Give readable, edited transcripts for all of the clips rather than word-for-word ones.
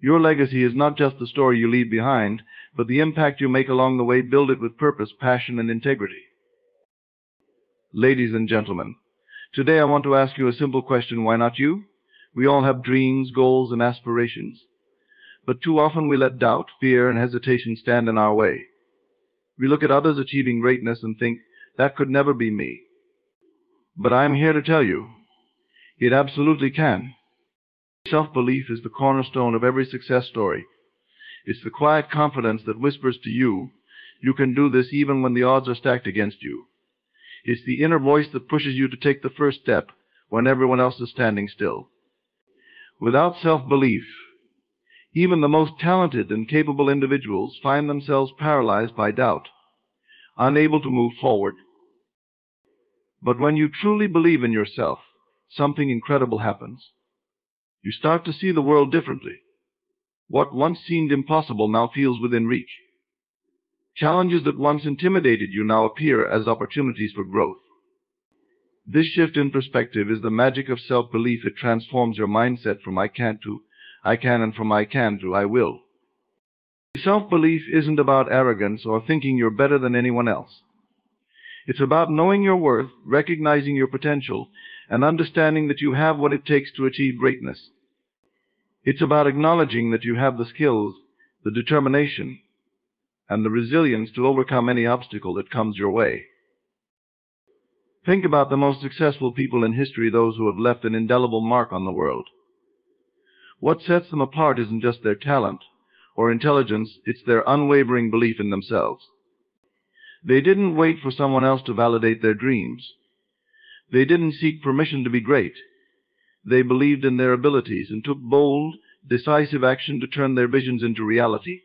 Your legacy is not just the story you leave behind, but the impact you make along the way. Build it with purpose, passion, and integrity. Ladies and gentlemen, today I want to ask you a simple question. Why not you? We all have dreams, goals, and aspirations. But too often we let doubt, fear, and hesitation stand in our way. We look at others achieving greatness and think, that could never be me. But I am here to tell you, it absolutely can. Self-belief is the cornerstone of every success story. It's the quiet confidence that whispers to you, you can do this even when the odds are stacked against you. It's the inner voice that pushes you to take the first step when everyone else is standing still. Without self-belief, even the most talented and capable individuals find themselves paralyzed by doubt, unable to move forward. But when you truly believe in yourself, something incredible happens. You start to see the world differently. What once seemed impossible now feels within reach. Challenges that once intimidated you now appear as opportunities for growth. This shift in perspective is the magic of self-belief. It transforms your mindset from I can't to I can, and from I can to I will. Self-belief isn't about arrogance or thinking you're better than anyone else. It's about knowing your worth, recognizing your potential, and understanding that you have what it takes to achieve greatness. It's about acknowledging that you have the skills, the determination, and the resilience to overcome any obstacle that comes your way. Think about the most successful people in history, those who have left an indelible mark on the world. What sets them apart isn't just their talent or intelligence, it's their unwavering belief in themselves. They didn't wait for someone else to validate their dreams. They didn't seek permission to be great. They believed in their abilities and took bold, decisive action to turn their visions into reality.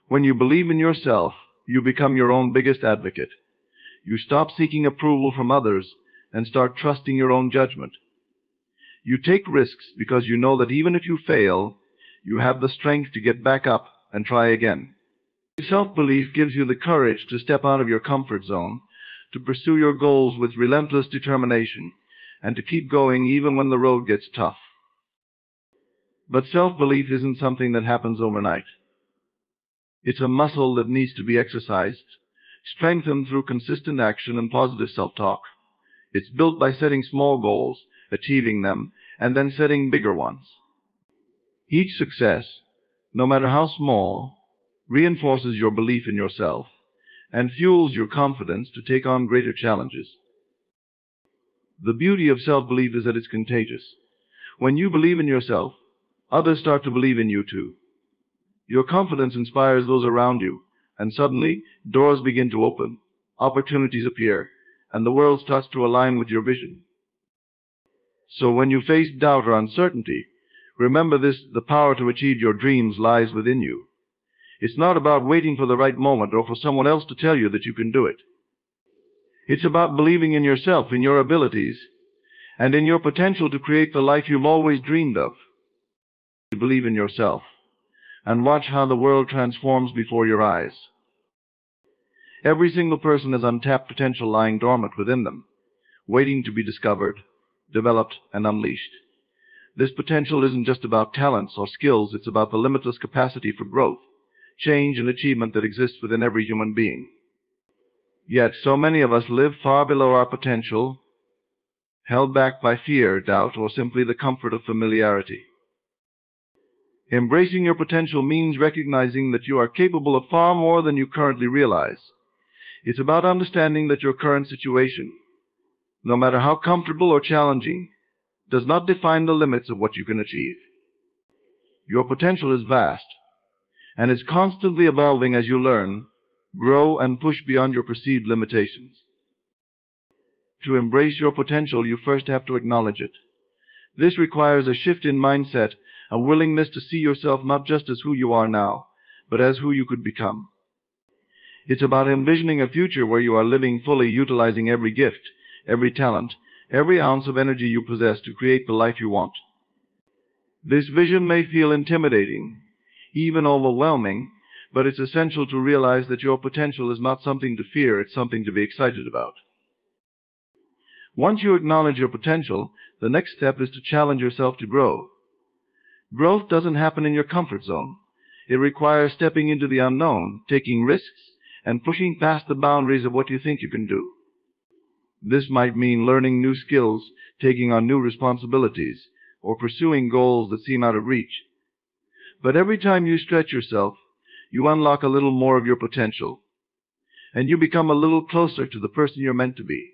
When you believe in yourself, you become your own biggest advocate. You stop seeking approval from others and start trusting your own judgment. You take risks because you know that even if you fail, you have the strength to get back up and try again. Self-belief gives you the courage to step out of your comfort zone, to pursue your goals with relentless determination, and to keep going even when the road gets tough. But self-belief isn't something that happens overnight. It's a muscle that needs to be exercised, strengthened through consistent action and positive self-talk. It's built by setting small goals, achieving them, and then setting bigger ones. Each success, no matter how small, reinforces your belief in yourself and fuels your confidence to take on greater challenges. The beauty of self-belief is that it's contagious. When you believe in yourself, others start to believe in you too. Your confidence inspires those around you, and suddenly doors begin to open, opportunities appear, and the world starts to align with your vision. So when you face doubt or uncertainty, remember this: the power to achieve your dreams lies within you. It's not about waiting for the right moment or for someone else to tell you that you can do it. It's about believing in yourself, in your abilities, and in your potential to create the life you've always dreamed of. Believe in yourself, and watch how the world transforms before your eyes. Every single person has untapped potential lying dormant within them, waiting to be discovered, developed, and unleashed. This potential isn't just about talents or skills, it's about the limitless capacity for growth, change, and achievement that exists within every human being. Yet so many of us live far below our potential, held back by fear, doubt, or simply the comfort of familiarity. Embracing your potential means recognizing that you are capable of far more than you currently realize. It's about understanding that your current situation, no matter how comfortable or challenging, does not define the limits of what you can achieve. Your potential is vast, and is constantly evolving as you learn, grow, and push beyond your perceived limitations. To embrace your potential, you first have to acknowledge it. This requires a shift in mindset, a willingness to see yourself not just as who you are now, but as who you could become. It's about envisioning a future where you are living fully, utilizing every gift, every talent, every ounce of energy you possess to create the life you want. This vision may feel intimidating, even overwhelming, but it's essential to realize that your potential is not something to fear, it's something to be excited about. Once you acknowledge your potential, the next step is to challenge yourself to grow. Growth doesn't happen in your comfort zone. It requires stepping into the unknown, taking risks, and pushing past the boundaries of what you think you can do. This might mean learning new skills, taking on new responsibilities, or pursuing goals that seem out of reach. But every time you stretch yourself, you unlock a little more of your potential, and you become a little closer to the person you're meant to be.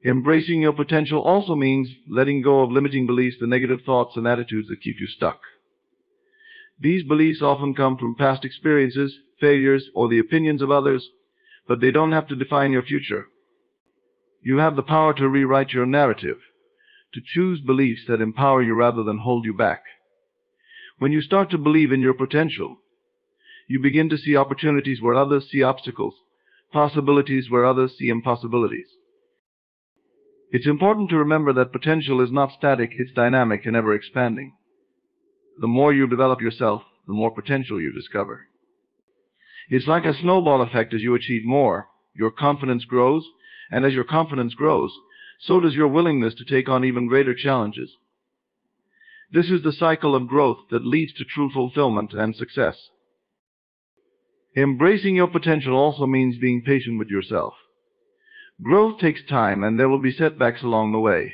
Embracing your potential also means letting go of limiting beliefs, the negative thoughts and attitudes that keep you stuck. These beliefs often come from past experiences, failures, or the opinions of others, but they don't have to define your future. You have the power to rewrite your narrative, to choose beliefs that empower you rather than hold you back. When you start to believe in your potential, you begin to see opportunities where others see obstacles, possibilities where others see impossibilities. It's important to remember that potential is not static, it's dynamic and ever expanding. The more you develop yourself, the more potential you discover. It's like a snowball effect. As you achieve more, your confidence grows, and as your confidence grows, so does your willingness to take on even greater challenges. This is the cycle of growth that leads to true fulfillment and success. Embracing your potential also means being patient with yourself. Growth takes time, and there will be setbacks along the way.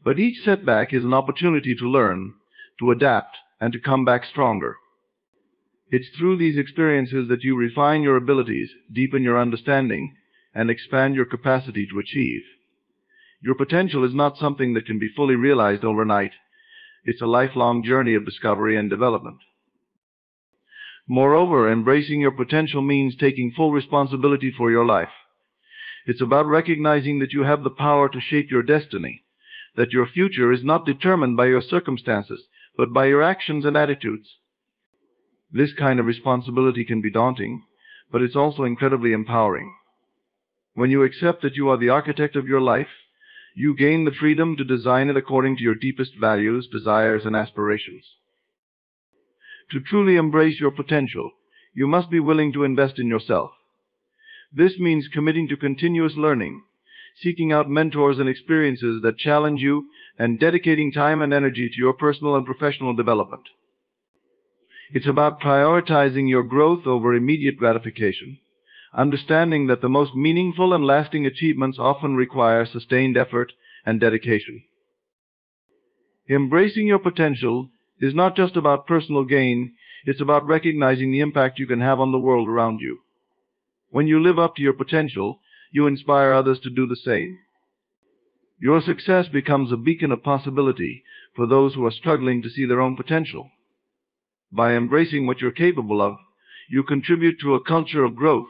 But each setback is an opportunity to learn, to adapt, and to come back stronger. It's through these experiences that you refine your abilities, deepen your understanding, and expand your capacity to achieve. Your potential is not something that can be fully realized overnight. It's a lifelong journey of discovery and development. Moreover, embracing your potential means taking full responsibility for your life. It's about recognizing that you have the power to shape your destiny, that your future is not determined by your circumstances, but by your actions and attitudes. This kind of responsibility can be daunting, but it's also incredibly empowering. When you accept that you are the architect of your life, you gain the freedom to design it according to your deepest values, desires, and aspirations. To truly embrace your potential, you must be willing to invest in yourself. This means committing to continuous learning, seeking out mentors and experiences that challenge you, and dedicating time and energy to your personal and professional development. It's about prioritizing your growth over immediate gratification, understanding that the most meaningful and lasting achievements often require sustained effort and dedication. Embracing your potential is not just about personal gain, it's about recognizing the impact you can have on the world around you. When you live up to your potential, you inspire others to do the same. Your success becomes a beacon of possibility for those who are struggling to see their own potential. By embracing what you're capable of, you contribute to a culture of growth,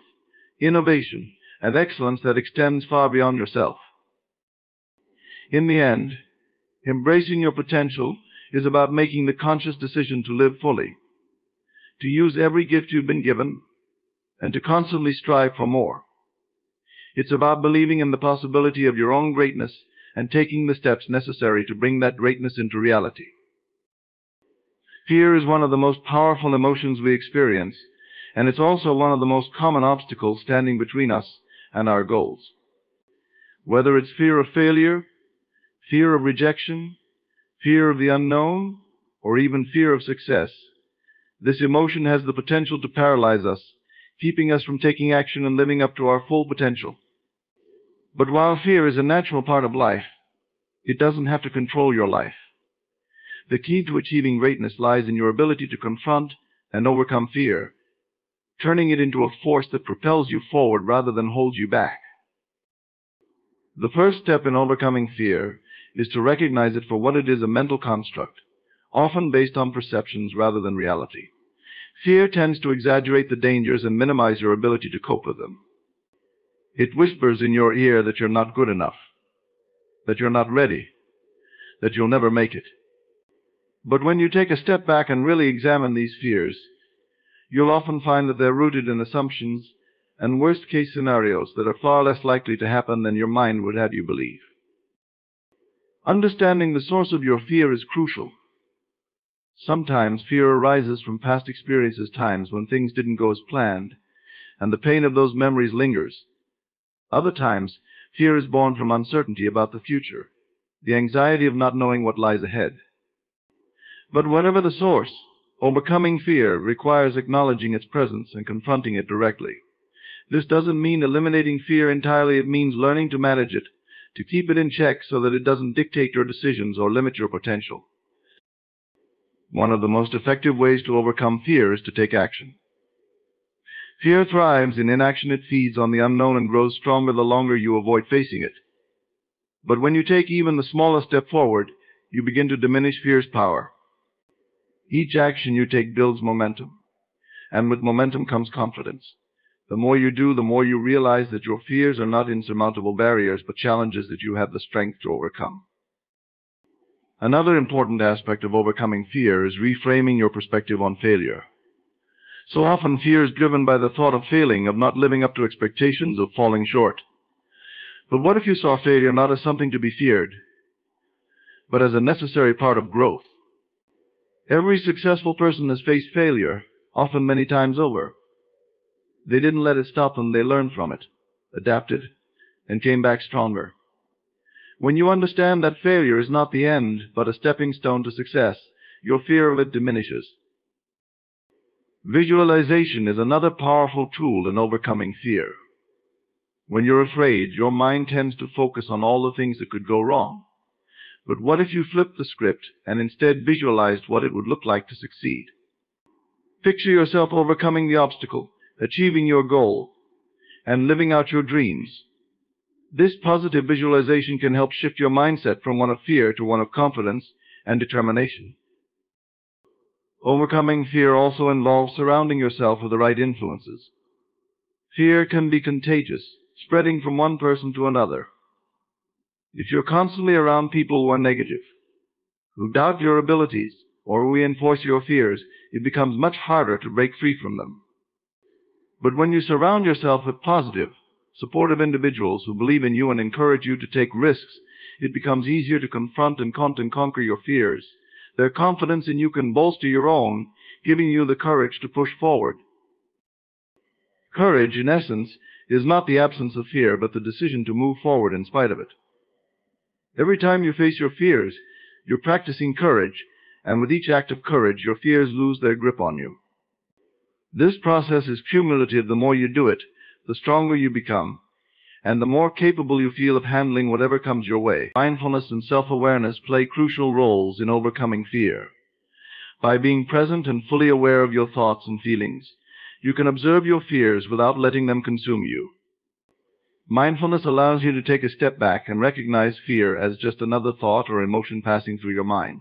innovation, and excellence that extends far beyond yourself. In the end, embracing your potential is about making the conscious decision to live fully, to use every gift you've been given, and to constantly strive for more. It's about believing in the possibility of your own greatness and taking the steps necessary to bring that greatness into reality. Fear is one of the most powerful emotions we experience, and it's also one of the most common obstacles standing between us and our goals. Whether it's fear of failure, fear of rejection, fear of the unknown, or even fear of success, this emotion has the potential to paralyze us, keeping us from taking action and living up to our full potential. But while fear is a natural part of life, it doesn't have to control your life. The key to achieving greatness lies in your ability to confront and overcome fear, turning it into a force that propels you forward rather than holds you back. The first step in overcoming fear is to recognize it for what it is: a mental construct, often based on perceptions rather than reality. Fear tends to exaggerate the dangers and minimize your ability to cope with them. It whispers in your ear that you're not good enough, that you're not ready, that you'll never make it. But when you take a step back and really examine these fears, you'll often find that they're rooted in assumptions and worst-case scenarios that are far less likely to happen than your mind would have you believe. Understanding the source of your fear is crucial. Sometimes fear arises from past experiences, times when things didn't go as planned, and the pain of those memories lingers. Other times, fear is born from uncertainty about the future, the anxiety of not knowing what lies ahead. But whatever the source, overcoming fear requires acknowledging its presence and confronting it directly. This doesn't mean eliminating fear entirely. It means learning to manage it, to keep it in check so that it doesn't dictate your decisions or limit your potential. One of the most effective ways to overcome fear is to take action. Fear thrives in inaction. It feeds on the unknown and grows stronger the longer you avoid facing it. But when you take even the smallest step forward, you begin to diminish fear's power. Each action you take builds momentum, and with momentum comes confidence. The more you do, the more you realize that your fears are not insurmountable barriers, but challenges that you have the strength to overcome. Another important aspect of overcoming fear is reframing your perspective on failure. So often fear is driven by the thought of failing, of not living up to expectations, of falling short. But what if you saw failure not as something to be feared, but as a necessary part of growth? Every successful person has faced failure, often many times over. They didn't let it stop them. They learned from it, adapted, and came back stronger. When you understand that failure is not the end, but a stepping stone to success, your fear of it diminishes. Visualization is another powerful tool in overcoming fear. When you're afraid, your mind tends to focus on all the things that could go wrong. But what if you flipped the script and instead visualized what it would look like to succeed? Picture yourself overcoming the obstacle, achieving your goal, and living out your dreams. This positive visualization can help shift your mindset from one of fear to one of confidence and determination. Overcoming fear also involves surrounding yourself with the right influences. Fear can be contagious, spreading from one person to another. If you're constantly around people who are negative, who doubt your abilities, or who reinforce your fears, it becomes much harder to break free from them. But when you surround yourself with positive, supportive individuals who believe in you and encourage you to take risks, it becomes easier to confront and conquer your fears. Their confidence in you can bolster your own, giving you the courage to push forward. Courage, in essence, is not the absence of fear, but the decision to move forward in spite of it. Every time you face your fears, you're practicing courage, and with each act of courage, your fears lose their grip on you. This process is cumulative. The more you do it, the stronger you become, and the more capable you feel of handling whatever comes your way. Mindfulness and self-awareness play crucial roles in overcoming fear. By being present and fully aware of your thoughts and feelings, you can observe your fears without letting them consume you. Mindfulness allows you to take a step back and recognize fear as just another thought or emotion passing through your mind.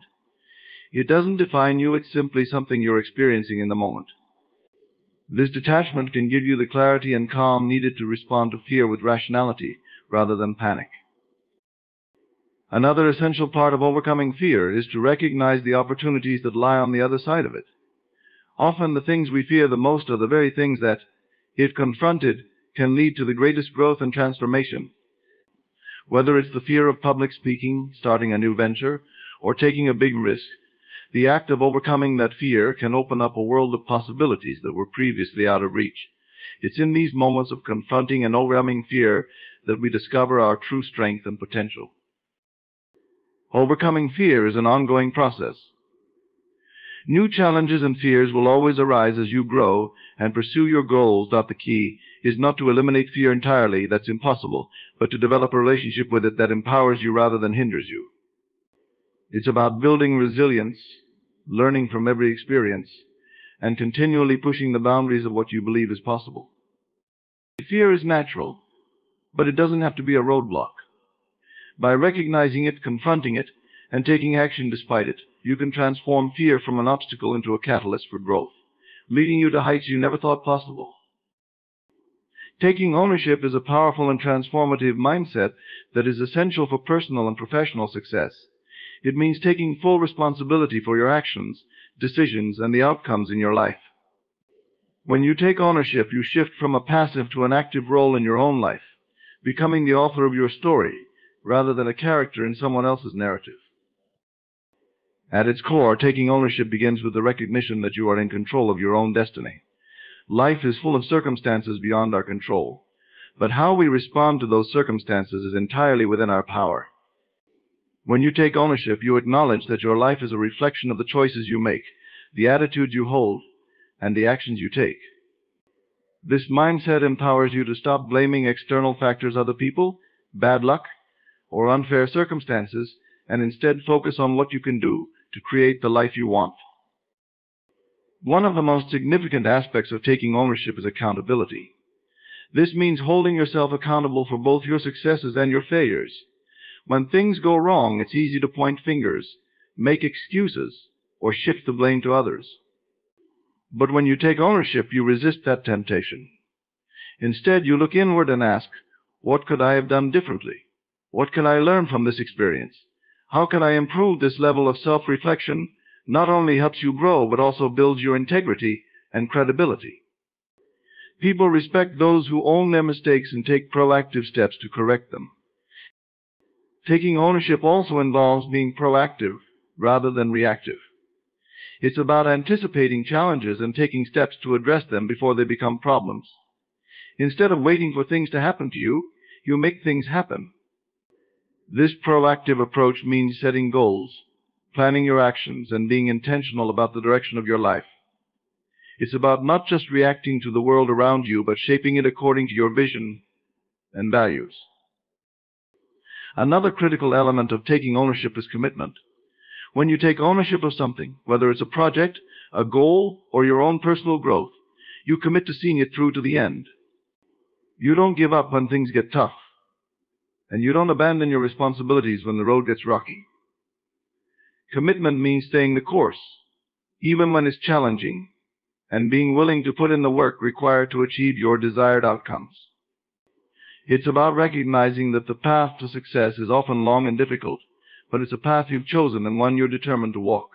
It doesn't define you. It's simply something you're experiencing in the moment. This detachment can give you the clarity and calm needed to respond to fear with rationality rather than panic. Another essential part of overcoming fear is to recognize the opportunities that lie on the other side of it. Often the things we fear the most are the very things that, if confronted, can lead to the greatest growth and transformation. Whether it's the fear of public speaking, starting a new venture, or taking a big risk, the act of overcoming that fear can open up a world of possibilities that were previously out of reach. It's in these moments of confronting and overcoming fear that we discover our true strength and potential. Overcoming fear is an ongoing process. New challenges and fears will always arise as you grow and pursue your goals. The key is not to eliminate fear entirely. That's impossible, but to develop a relationship with it that empowers you rather than hinders you. It's about building resilience, learning from every experience, and continually pushing the boundaries of what you believe is possible. Fear is natural, but it doesn't have to be a roadblock. By recognizing it, confronting it, and taking action despite it, you can transform fear from an obstacle into a catalyst for growth, leading you to heights you never thought possible. Taking ownership is a powerful and transformative mindset that is essential for personal and professional success. It means taking full responsibility for your actions, decisions, and the outcomes in your life. When you take ownership, you shift from a passive to an active role in your own life, becoming the author of your story rather than a character in someone else's narrative. At its core, taking ownership begins with the recognition that you are in control of your own destiny. Life is full of circumstances beyond our control, but how we respond to those circumstances is entirely within our power. When you take ownership, you acknowledge that your life is a reflection of the choices you make, the attitudes you hold, and the actions you take. This mindset empowers you to stop blaming external factors, other people, bad luck, or unfair circumstances, and instead focus on what you can do to create the life you want. One of the most significant aspects of taking ownership is accountability. This means holding yourself accountable for both your successes and your failures. When things go wrong, it's easy to point fingers, make excuses, or shift the blame to others. But when you take ownership, you resist that temptation. Instead, you look inward and ask, what could I have done differently? What can I learn from this experience? How can I improve? This level of self-reflection not only helps you grow, but also builds your integrity and credibility. People respect those who own their mistakes and take proactive steps to correct them. Taking ownership also involves being proactive rather than reactive. It's about anticipating challenges and taking steps to address them before they become problems. Instead of waiting for things to happen to you, you make things happen. This proactive approach means setting goals, planning your actions, and being intentional about the direction of your life. It's about not just reacting to the world around you, but shaping it according to your vision and values. Another critical element of taking ownership is commitment. When you take ownership of something, whether it's a project, a goal, or your own personal growth, you commit to seeing it through to the end. You don't give up when things get tough, and you don't abandon your responsibilities when the road gets rocky. Commitment means staying the course, even when it's challenging, and being willing to put in the work required to achieve your desired outcomes. It's about recognizing that the path to success is often long and difficult, but it's a path you've chosen and one you're determined to walk.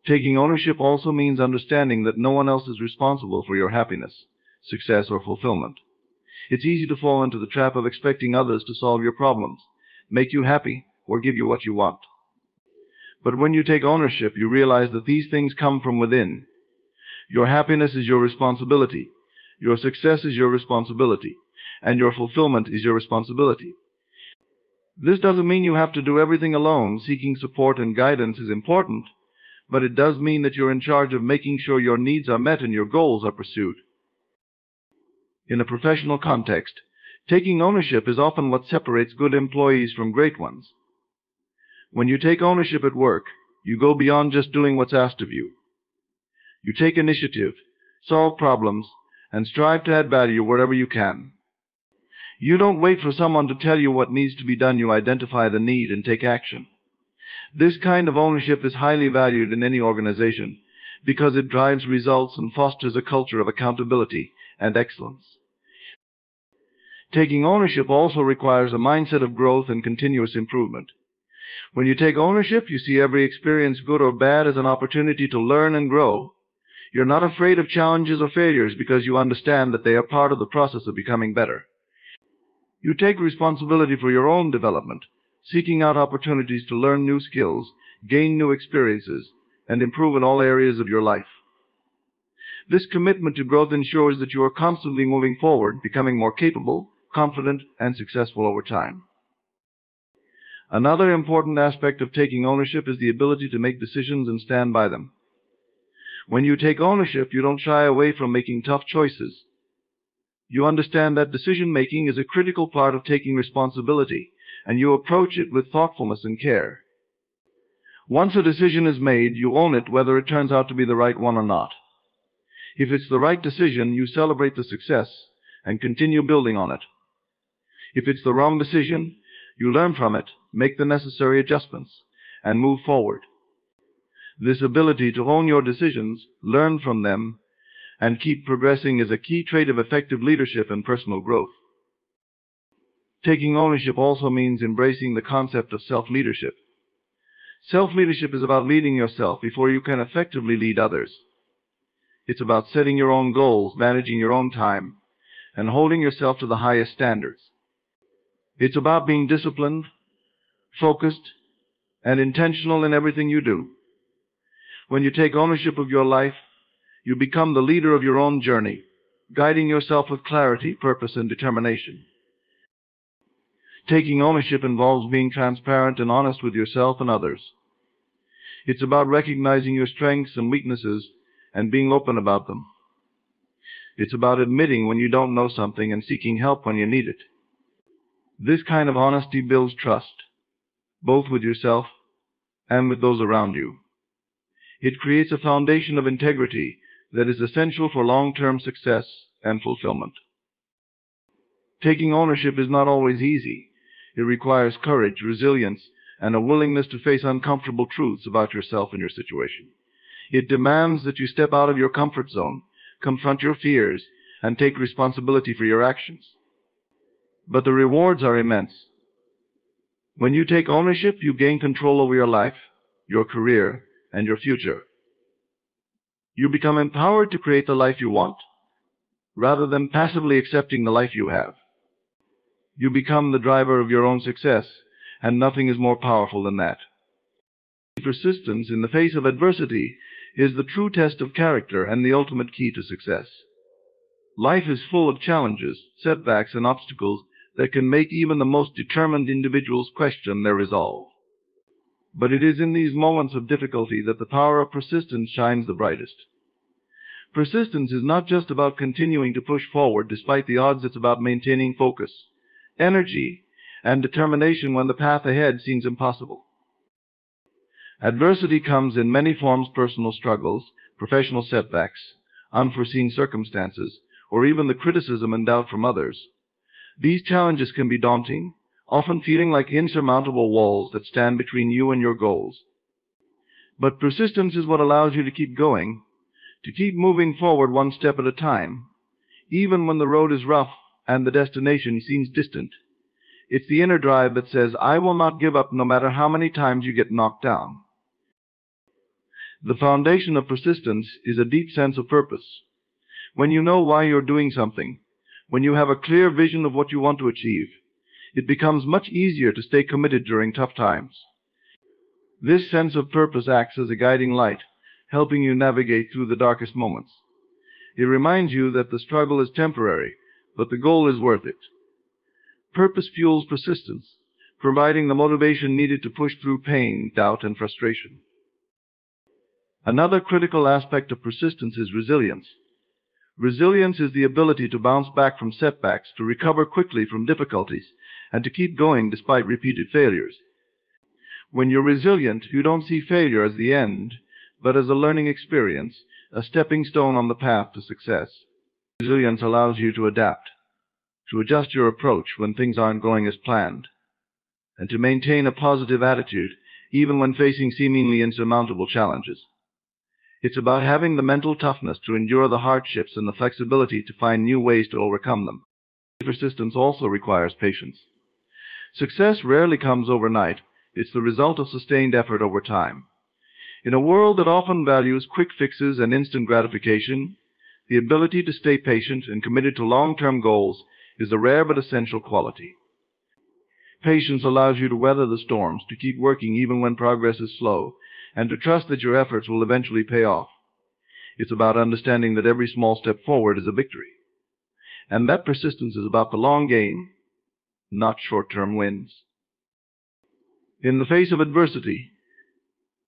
Taking ownership also means understanding that no one else is responsible for your happiness, success, or fulfillment. It's easy to fall into the trap of expecting others to solve your problems, make you happy, or give you what you want. But when you take ownership, you realize that these things come from within. Your happiness is your responsibility, your success is your responsibility, and your fulfillment is your responsibility. This doesn't mean you have to do everything alone. Seeking support and guidance is important, but it does mean that you're in charge of making sure your needs are met and your goals are pursued. In a professional context, taking ownership is often what separates good employees from great ones. When you take ownership at work, you go beyond just doing what's asked of you. You take initiative, solve problems, and strive to add value wherever you can. You don't wait for someone to tell you what needs to be done. You identify the need and take action. This kind of ownership is highly valued in any organization because it drives results and fosters a culture of accountability and excellence. Taking ownership also requires a mindset of growth and continuous improvement. When you take ownership, you see every experience, good or bad, as an opportunity to learn and grow. You're not afraid of challenges or failures because you understand that they are part of the process of becoming better. You take responsibility for your own development, seeking out opportunities to learn new skills, gain new experiences, and improve in all areas of your life. This commitment to growth ensures that you are constantly moving forward, becoming more capable, confident, and successful over time. Another important aspect of taking ownership is the ability to make decisions and stand by them. When you take ownership, you don't shy away from making tough choices. You understand that decision-making is a critical part of taking responsibility, and you approach it with thoughtfulness and care. Once a decision is made, you own it whether it turns out to be the right one or not. If it's the right decision, you celebrate the success and continue building on it. If it's the wrong decision, you learn from it, make the necessary adjustments, and move forward. This ability to own your decisions, learn from them, and keep progressing is a key trait of effective leadership and personal growth. Taking ownership also means embracing the concept of self-leadership. Self-leadership is about leading yourself before you can effectively lead others. It's about setting your own goals, managing your own time, and holding yourself to the highest standards. It's about being disciplined, focused, and intentional in everything you do. When you take ownership of your life, you become the leader of your own journey, guiding yourself with clarity, purpose, and determination. Taking ownership involves being transparent and honest with yourself and others. It's about recognizing your strengths and weaknesses and being open about them. It's about admitting when you don't know something and seeking help when you need it. This kind of honesty builds trust, both with yourself and with those around you. It creates a foundation of integrity that is essential for long-term success and fulfillment. Taking ownership is not always easy. It requires courage, resilience, and a willingness to face uncomfortable truths about yourself and your situation. It demands that you step out of your comfort zone, confront your fears, and take responsibility for your actions. But the rewards are immense. When you take ownership, you gain control over your life, your career, and your future. You become empowered to create the life you want, rather than passively accepting the life you have. You become the driver of your own success, and nothing is more powerful than that. Persistence in the face of adversity is the true test of character and the ultimate key to success. Life is full of challenges, setbacks, and obstacles that can make even the most determined individuals question their resolve. But it is in these moments of difficulty that the power of persistence shines the brightest. Persistence is not just about continuing to push forward despite the odds. It's about maintaining focus, energy, and determination when the path ahead seems impossible. Adversity comes in many forms: personal struggles, professional setbacks, unforeseen circumstances, or even the criticism and doubt from others. These challenges can be daunting, often feeling like insurmountable walls that stand between you and your goals. But persistence is what allows you to keep going, to keep moving forward one step at a time, even when the road is rough and the destination seems distant. It's the inner drive that says, "I will not give up no matter how many times you get knocked down." The foundation of persistence is a deep sense of purpose. When you know why you're doing something, when you have a clear vision of what you want to achieve, it becomes much easier to stay committed during tough times. This sense of purpose acts as a guiding light, helping you navigate through the darkest moments. It reminds you that the struggle is temporary, but the goal is worth it. Purpose fuels persistence, providing the motivation needed to push through pain, doubt, and frustration. Another critical aspect of persistence is resilience. Resilience is the ability to bounce back from setbacks, to recover quickly from difficulties, and to keep going despite repeated failures. When you're resilient, you don't see failure as the end, but as a learning experience, a stepping stone on the path to success. Resilience allows you to adapt, to adjust your approach when things aren't going as planned, and to maintain a positive attitude even when facing seemingly insurmountable challenges. It's about having the mental toughness to endure the hardships and the flexibility to find new ways to overcome them. Persistence also requires patience. Success rarely comes overnight. It's the result of sustained effort over time. In a world that often values quick fixes and instant gratification, the ability to stay patient and committed to long-term goals is a rare but essential quality. Patience allows you to weather the storms, to keep working even when progress is slow, and to trust that your efforts will eventually pay off. It's about understanding that every small step forward is a victory, and that persistence is about the long game, not short-term wins. In the face of adversity,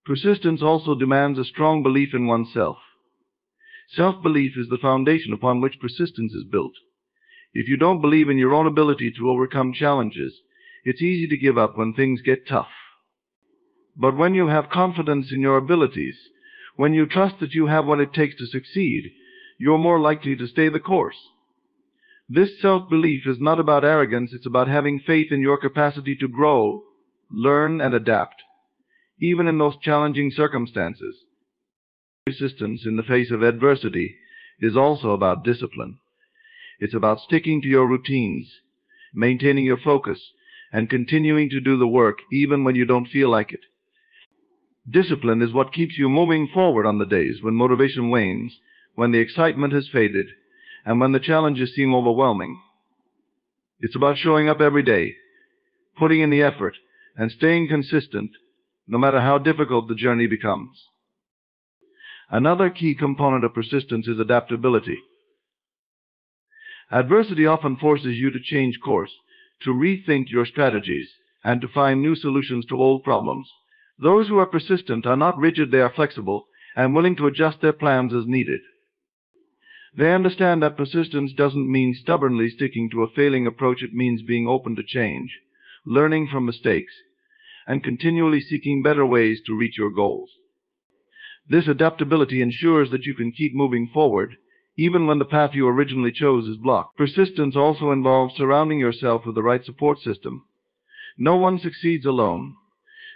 persistence also demands a strong belief in oneself. Self-belief is the foundation upon which persistence is built. If you don't believe in your own ability to overcome challenges, it's easy to give up when things get tough. But when you have confidence in your abilities, when you trust that you have what it takes to succeed, you're more likely to stay the course. This self-belief is not about arrogance. It's about having faith in your capacity to grow, learn, and adapt, even in those challenging circumstances. Persistence in the face of adversity is also about discipline. It's about sticking to your routines, maintaining your focus, and continuing to do the work even when you don't feel like it. Discipline is what keeps you moving forward on the days when motivation wanes, when the excitement has faded, and when the challenges seem overwhelming. It's about showing up every day, putting in the effort, and staying consistent, no matter how difficult the journey becomes. Another key component of persistence is adaptability. Adversity often forces you to change course, to rethink your strategies, and to find new solutions to old problems. Those who are persistent are not rigid, they are flexible and willing to adjust their plans as needed. They understand that persistence doesn't mean stubbornly sticking to a failing approach, it means being open to change, learning from mistakes, and continually seeking better ways to reach your goals. This adaptability ensures that you can keep moving forward, even when the path you originally chose is blocked. Persistence also involves surrounding yourself with the right support system. No one succeeds alone,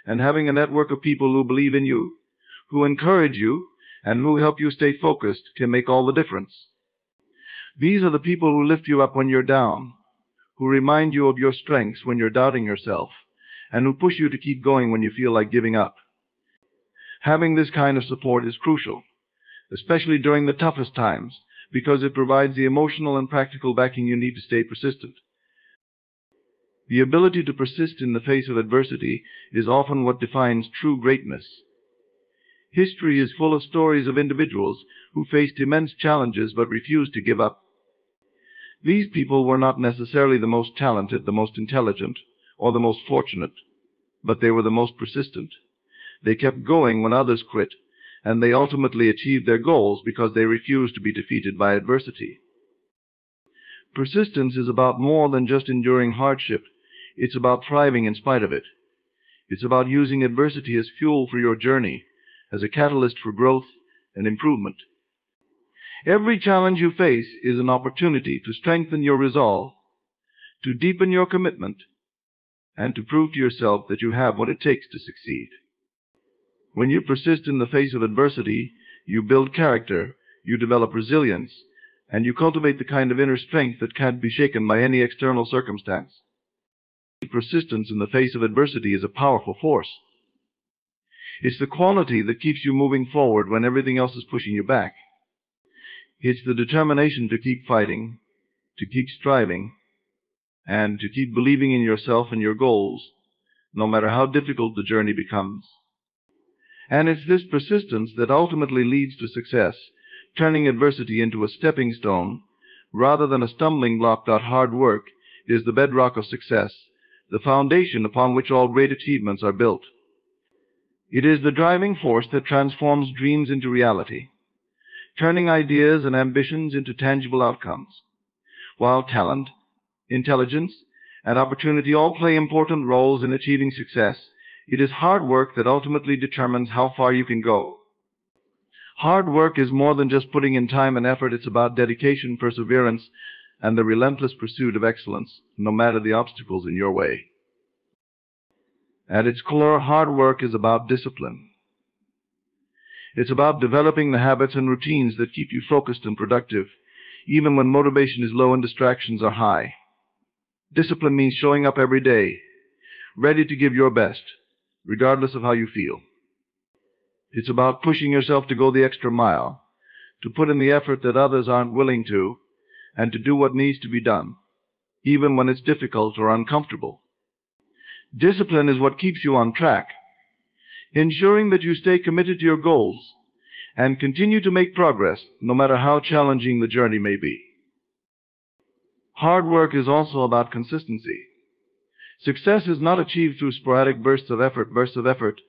and having a network of people who believe in you, who encourage you, and who help you stay focused can make all the difference. These are the people who lift you up when you're down, who remind you of your strengths when you're doubting yourself, and who push you to keep going when you feel like giving up. Having this kind of support is crucial, especially during the toughest times, because it provides the emotional and practical backing you need to stay persistent. The ability to persist in the face of adversity is often what defines true greatness. History is full of stories of individuals who faced immense challenges but refused to give up. These people were not necessarily the most talented, the most intelligent, or the most fortunate, but they were the most persistent. They kept going when others quit, and they ultimately achieved their goals because they refused to be defeated by adversity. Persistence is about more than just enduring hardship. It's about thriving in spite of it. It's about using adversity as fuel for your journey, as a catalyst for growth and improvement. Every challenge you face is an opportunity to strengthen your resolve, to deepen your commitment, and to prove to yourself that you have what it takes to succeed. When you persist in the face of adversity, you build character, you develop resilience, and you cultivate the kind of inner strength that can't be shaken by any external circumstance. Persistence in the face of adversity is a powerful force. It's the quality that keeps you moving forward when everything else is pushing you back. It's the determination to keep fighting, to keep striving, and to keep believing in yourself and your goals, no matter how difficult the journey becomes. And it's this persistence that ultimately leads to success, turning adversity into a stepping stone rather than a stumbling block. Hard work is the bedrock of success, the foundation upon which all great achievements are built. It is the driving force that transforms dreams into reality, turning ideas and ambitions into tangible outcomes. While talent, intelligence, and opportunity all play important roles in achieving success, it is hard work that ultimately determines how far you can go. Hard work is more than just putting in time and effort. It's about dedication, perseverance, and the relentless pursuit of excellence, no matter the obstacles in your way. At its core, hard work is about discipline. It's about developing the habits and routines that keep you focused and productive, even when motivation is low and distractions are high. Discipline means showing up every day, ready to give your best, regardless of how you feel. It's about pushing yourself to go the extra mile, to put in the effort that others aren't willing to, and to do what needs to be done, even when it's difficult or uncomfortable. Discipline is what keeps you on track, ensuring that you stay committed to your goals and continue to make progress no matter how challenging the journey may be. Hard work is also about consistency. Success is not achieved through sporadic bursts of effort,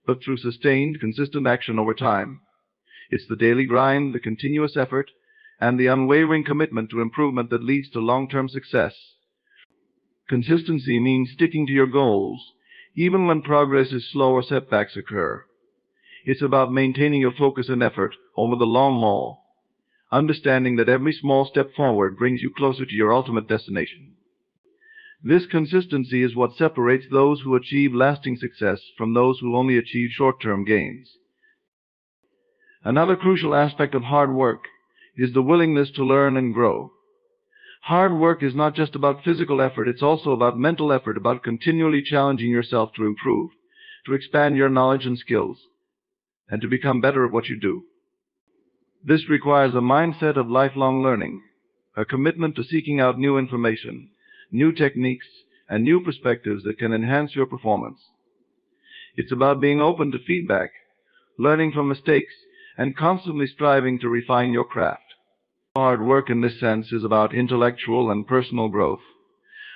but through sustained, consistent action over time. It's the daily grind, the continuous effort, and the unwavering commitment to improvement that leads to long-term success. Consistency means sticking to your goals, even when progress is slow or setbacks occur. It's about maintaining your focus and effort over the long haul, understanding that every small step forward brings you closer to your ultimate destination. This consistency is what separates those who achieve lasting success from those who only achieve short-term gains. Another crucial aspect of hard work is the willingness to learn and grow. Hard work is not just about physical effort, it's also about mental effort, about continually challenging yourself to improve, to expand your knowledge and skills, and to become better at what you do. This requires a mindset of lifelong learning, a commitment to seeking out new information, new techniques, and new perspectives that can enhance your performance. It's about being open to feedback, learning from mistakes, and constantly striving to refine your craft. Hard work in this sense is about intellectual and personal growth.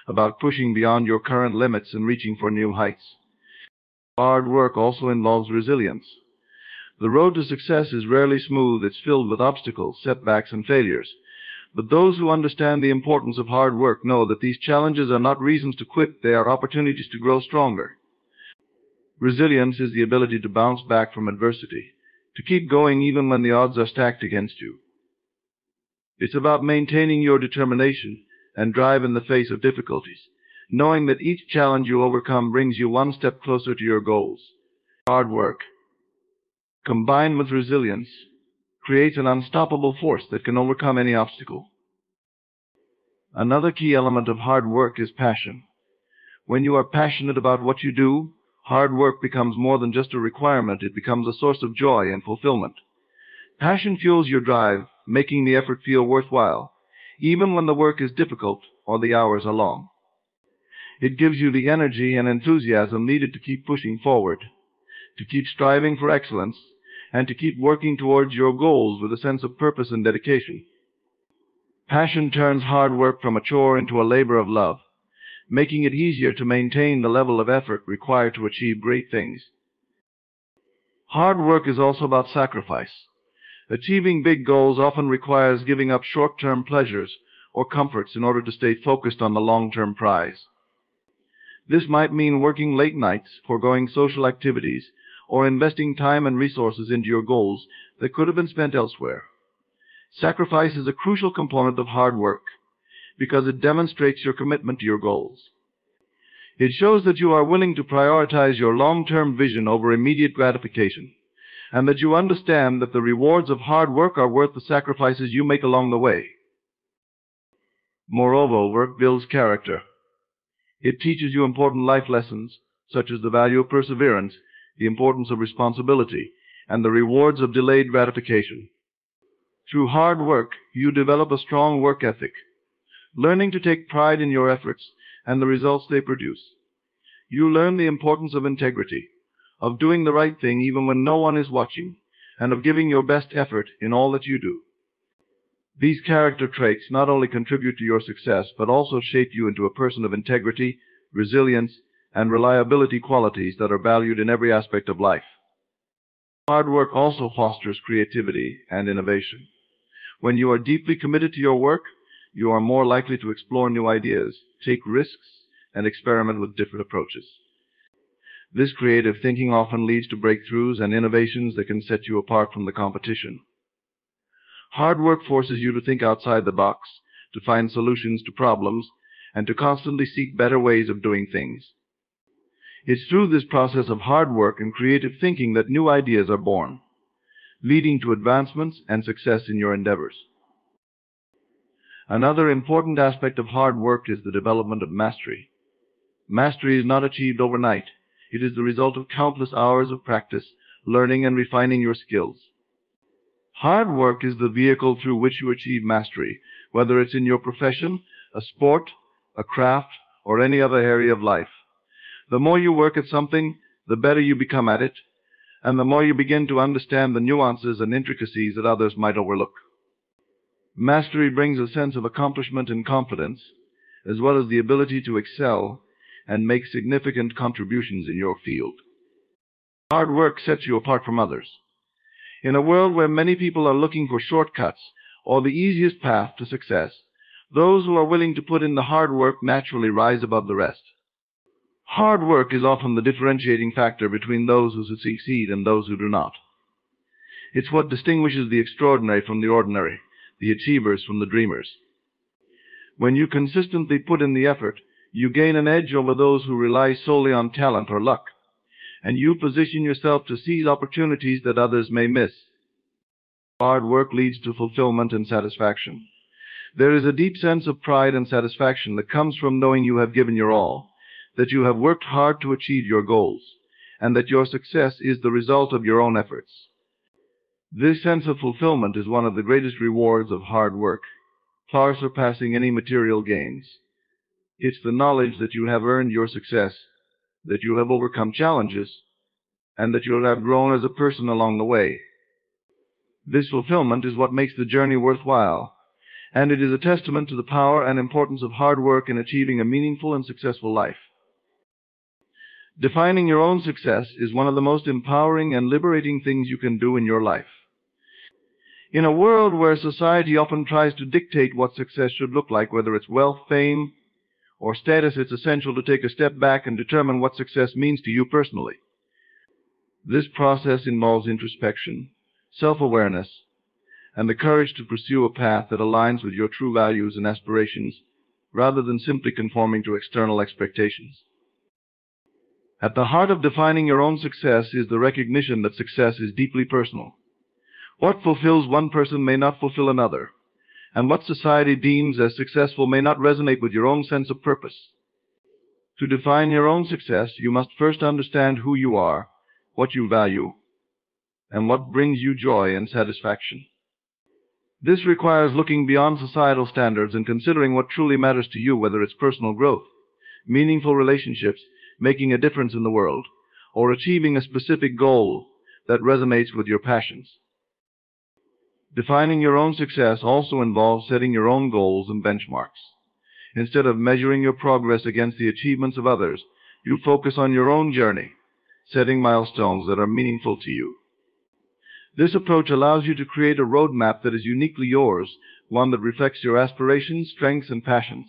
about pushing beyond your current limits and reaching for new heights. Hard work also involves resilience. The road to success is rarely smooth. It's filled with obstacles, setbacks, and failures. But those who understand the importance of hard work know that these challenges are not reasons to quit, they are opportunities to grow stronger. Resilience is the ability to bounce back from adversity, to keep going even when the odds are stacked against you. It's about maintaining your determination and drive in the face of difficulties, knowing that each challenge you overcome brings you one step closer to your goals. Hard work, combined with resilience, creates an unstoppable force that can overcome any obstacle. Another key element of hard work is passion. When you are passionate about what you do, hard work becomes more than just a requirement. It becomes a source of joy and fulfillment. Passion fuels your drive, making the effort feel worthwhile, even when the work is difficult or the hours are long. It gives you the energy and enthusiasm needed to keep pushing forward, to keep striving for excellence, and to keep working towards your goals with a sense of purpose and dedication. Passion turns hard work from a chore into a labor of love, making it easier to maintain the level of effort required to achieve great things. Hard work is also about sacrifice. Achieving big goals often requires giving up short-term pleasures or comforts in order to stay focused on the long-term prize. This might mean working late nights, foregoing social activities, or investing time and resources into your goals that could have been spent elsewhere. Sacrifice is a crucial component of hard work because it demonstrates your commitment to your goals. It shows that you are willing to prioritize your long-term vision over immediate gratification, and that you understand that the rewards of hard work are worth the sacrifices you make along the way. Moreover, work builds character. It teaches you important life lessons, such as the value of perseverance, the importance of responsibility, and the rewards of delayed gratification. Through hard work, you develop a strong work ethic, learning to take pride in your efforts and the results they produce. You learn the importance of integrity, of doing the right thing even when no one is watching, and of giving your best effort in all that you do. These character traits not only contribute to your success, but also shape you into a person of integrity, resilience, and reliability, qualities that are valued in every aspect of life. Hard work also fosters creativity and innovation. When you are deeply committed to your work, you are more likely to explore new ideas, take risks, and experiment with different approaches. This creative thinking often leads to breakthroughs and innovations that can set you apart from the competition. Hard work forces you to think outside the box, to find solutions to problems, and to constantly seek better ways of doing things. It's through this process of hard work and creative thinking that new ideas are born, leading to advancements and success in your endeavors. Another important aspect of hard work is the development of mastery. Mastery is not achieved overnight. It is the result of countless hours of practice, learning and refining your skills. Hard work is the vehicle through which you achieve mastery, whether it's in your profession, a sport, a craft, or any other area of life. The more you work at something, the better you become at it, and the more you begin to understand the nuances and intricacies that others might overlook. Mastery brings a sense of accomplishment and confidence, as well as the ability to excel and make significant contributions in your field. Hard work sets you apart from others. In a world where many people are looking for shortcuts or the easiest path to success, those who are willing to put in the hard work naturally rise above the rest. Hard work is often the differentiating factor between those who succeed and those who do not. It's what distinguishes the extraordinary from the ordinary, the achievers from the dreamers. When you consistently put in the effort, you gain an edge over those who rely solely on talent or luck, and you position yourself to seize opportunities that others may miss. Hard work leads to fulfillment and satisfaction. There is a deep sense of pride and satisfaction that comes from knowing you have given your all, that you have worked hard to achieve your goals, and that your success is the result of your own efforts. This sense of fulfillment is one of the greatest rewards of hard work, far surpassing any material gains. It's the knowledge that you have earned your success, that you have overcome challenges, and that you have grown as a person along the way. This fulfillment is what makes the journey worthwhile, and it is a testament to the power and importance of hard work in achieving a meaningful and successful life. Defining your own success is one of the most empowering and liberating things you can do in your life. In a world where society often tries to dictate what success should look like, whether it's wealth, fame, or status, it's essential to take a step back and determine what success means to you personally. This process involves introspection, self-awareness, and the courage to pursue a path that aligns with your true values and aspirations, rather than simply conforming to external expectations. At the heart of defining your own success is the recognition that success is deeply personal. What fulfills one person may not fulfill another, and what society deems as successful may not resonate with your own sense of purpose. To define your own success, you must first understand who you are, what you value, and what brings you joy and satisfaction. This requires looking beyond societal standards and considering what truly matters to you, whether it's personal growth, meaningful relationships, making a difference in the world, or achieving a specific goal that resonates with your passions. Defining your own success also involves setting your own goals and benchmarks. Instead of measuring your progress against the achievements of others, you focus on your own journey, setting milestones that are meaningful to you. This approach allows you to create a roadmap that is uniquely yours, one that reflects your aspirations, strengths, and passions.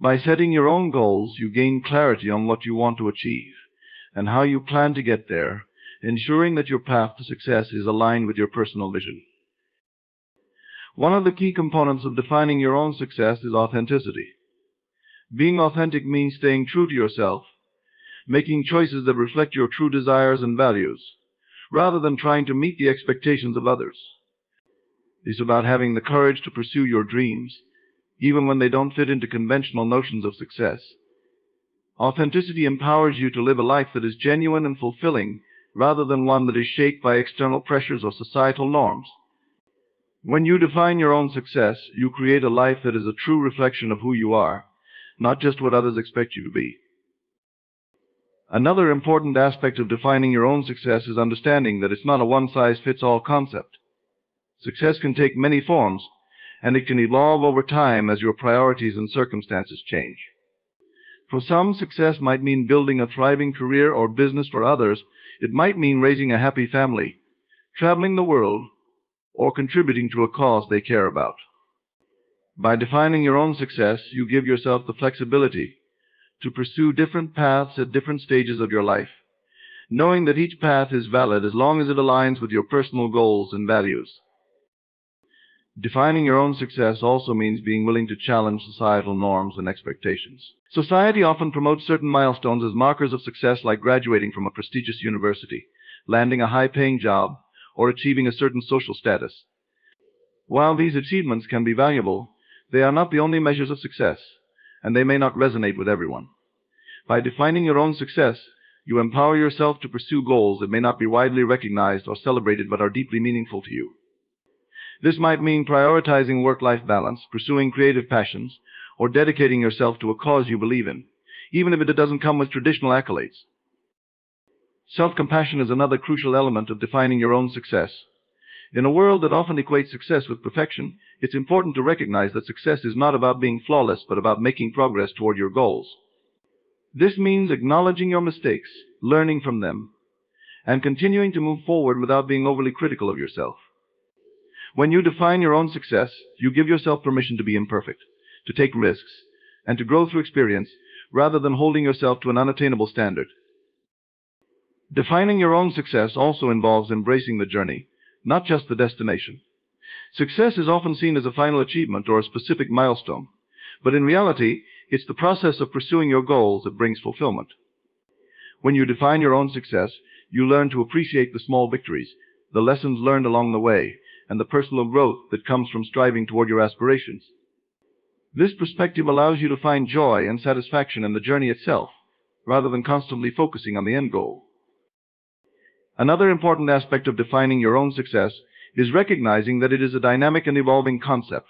By setting your own goals, you gain clarity on what you want to achieve and how you plan to get there, ensuring that your path to success is aligned with your personal vision. One of the key components of defining your own success is authenticity. Being authentic means staying true to yourself, making choices that reflect your true desires and values, rather than trying to meet the expectations of others. It's about having the courage to pursue your dreams, even when they don't fit into conventional notions of success. Authenticity empowers you to live a life that is genuine and fulfilling, rather than one that is shaped by external pressures or societal norms. When you define your own success, you create a life that is a true reflection of who you are, not just what others expect you to be. Another important aspect of defining your own success is understanding that it's not a one-size-fits-all concept. Success can take many forms, and it can evolve over time as your priorities and circumstances change. For some, success might mean building a thriving career or business. For others, it might mean raising a happy family, traveling the world, or contributing to a cause they care about. By defining your own success, you give yourself the flexibility to pursue different paths at different stages of your life, knowing that each path is valid as long as it aligns with your personal goals and values. Defining your own success also means being willing to challenge societal norms and expectations. Society often promotes certain milestones as markers of success, like graduating from a prestigious university, landing a high-paying job, or achieving a certain social status. While these achievements can be valuable, they are not the only measures of success, and they may not resonate with everyone. By defining your own success, you empower yourself to pursue goals that may not be widely recognized or celebrated but are deeply meaningful to you. This might mean prioritizing work-life balance, pursuing creative passions, or dedicating yourself to a cause you believe in, even if it doesn't come with traditional accolades. Self-compassion is another crucial element of defining your own success. In a world that often equates success with perfection, it's important to recognize that success is not about being flawless, but about making progress toward your goals. This means acknowledging your mistakes, learning from them, and continuing to move forward without being overly critical of yourself. When you define your own success, you give yourself permission to be imperfect, to take risks, and to grow through experience, rather than holding yourself to an unattainable standard. Defining your own success also involves embracing the journey, not just the destination. Success is often seen as a final achievement or a specific milestone, but in reality, it's the process of pursuing your goals that brings fulfillment. When you define your own success, you learn to appreciate the small victories, the lessons learned along the way, and the personal growth that comes from striving toward your aspirations. This perspective allows you to find joy and satisfaction in the journey itself, rather than constantly focusing on the end goal. Another important aspect of defining your own success is recognizing that it is a dynamic and evolving concept.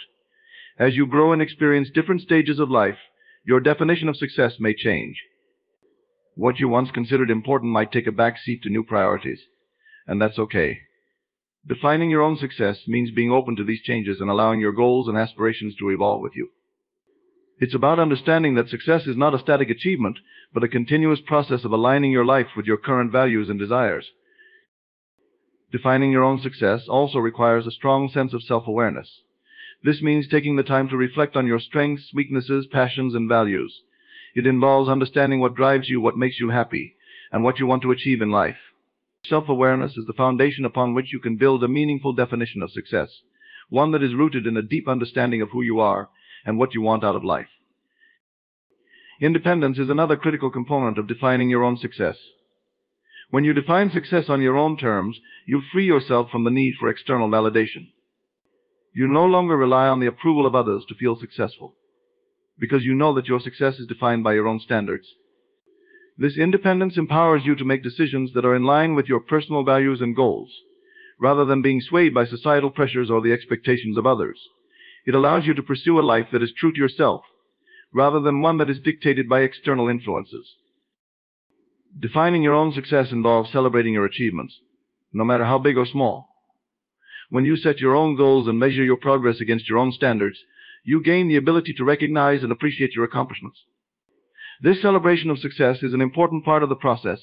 As you grow and experience different stages of life, your definition of success may change. What you once considered important might take a back seat to new priorities, and that's okay. Defining your own success means being open to these changes and allowing your goals and aspirations to evolve with you. It's about understanding that success is not a static achievement, but a continuous process of aligning your life with your current values and desires. Defining your own success also requires a strong sense of self-awareness. This means taking the time to reflect on your strengths, weaknesses, passions, and values. It involves understanding what drives you, what makes you happy, and what you want to achieve in life. Self-awareness is the foundation upon which you can build a meaningful definition of success, one that is rooted in a deep understanding of who you are and what you want out of life. Independence is another critical component of defining your own success. When you define success on your own terms, you free yourself from the need for external validation. You no longer rely on the approval of others to feel successful, because you know that your success is defined by your own standards. This independence empowers you to make decisions that are in line with your personal values and goals, rather than being swayed by societal pressures or the expectations of others. It allows you to pursue a life that is true to yourself, rather than one that is dictated by external influences. Defining your own success involves celebrating your achievements, no matter how big or small. When you set your own goals and measure your progress against your own standards, you gain the ability to recognize and appreciate your accomplishments. This celebration of success is an important part of the process,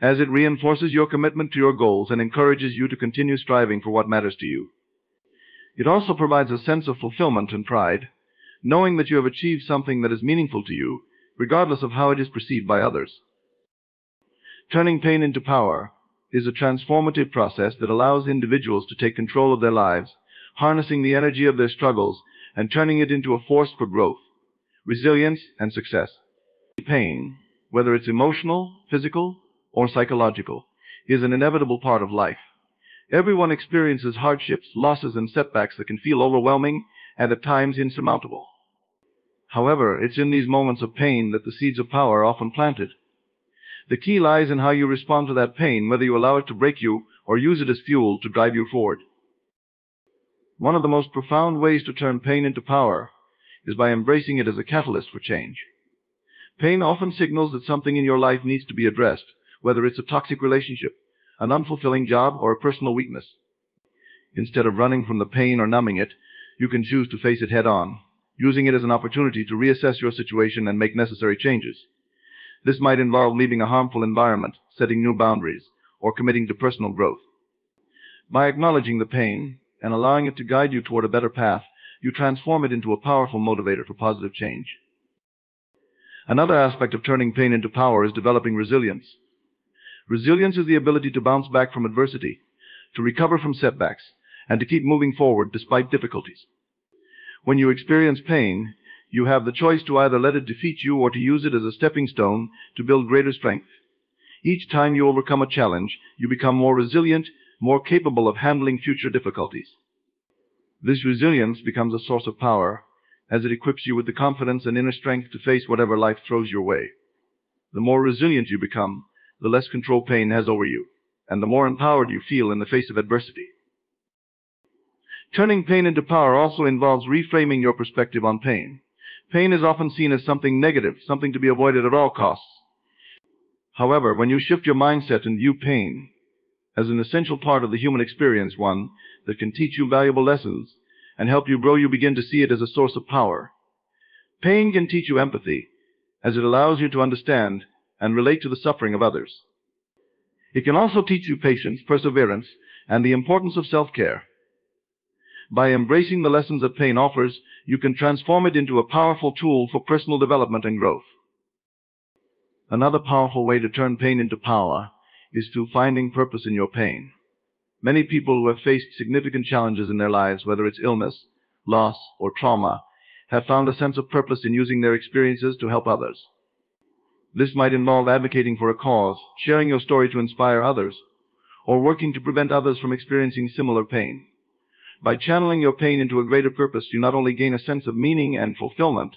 as it reinforces your commitment to your goals and encourages you to continue striving for what matters to you. It also provides a sense of fulfillment and pride, knowing that you have achieved something that is meaningful to you, regardless of how it is perceived by others. Turning pain into power is a transformative process that allows individuals to take control of their lives, harnessing the energy of their struggles and turning it into a force for growth, resilience, and success. Pain, whether it's emotional, physical, or psychological, is an inevitable part of life. Everyone experiences hardships, losses, and setbacks that can feel overwhelming and at times insurmountable. However, it's in these moments of pain that the seeds of power are often planted. The key lies in how you respond to that pain, whether you allow it to break you or use it as fuel to drive you forward. One of the most profound ways to turn pain into power is by embracing it as a catalyst for change. Pain often signals that something in your life needs to be addressed, whether it's a toxic relationship, an unfulfilling job, or a personal weakness. Instead of running from the pain or numbing it, you can choose to face it head-on, using it as an opportunity to reassess your situation and make necessary changes. This might involve leaving a harmful environment, setting new boundaries, or committing to personal growth. By acknowledging the pain and allowing it to guide you toward a better path, you transform it into a powerful motivator for positive change. Another aspect of turning pain into power is developing resilience. Resilience is the ability to bounce back from adversity, to recover from setbacks, and to keep moving forward despite difficulties. When you experience pain, you have the choice to either let it defeat you or to use it as a stepping stone to build greater strength. Each time you overcome a challenge, you become more resilient, more capable of handling future difficulties. This resilience becomes a source of power, as it equips you with the confidence and inner strength to face whatever life throws your way. The more resilient you become, the less control pain has over you, and the more empowered you feel in the face of adversity. Turning pain into power also involves reframing your perspective on pain. Pain is often seen as something negative, something to be avoided at all costs. However, when you shift your mindset and view pain as an essential part of the human experience, one that can teach you valuable lessons and help you grow, you begin to see it as a source of power. Pain can teach you empathy, as it allows you to understand and relate to the suffering of others. It can also teach you patience, perseverance, and the importance of self-care. By embracing the lessons that pain offers, you can transform it into a powerful tool for personal development and growth. Another powerful way to turn pain into power is through finding purpose in your pain. Many people who have faced significant challenges in their lives, whether it's illness, loss, or trauma, have found a sense of purpose in using their experiences to help others. This might involve advocating for a cause, sharing your story to inspire others, or working to prevent others from experiencing similar pain. By channeling your pain into a greater purpose, you not only gain a sense of meaning and fulfillment,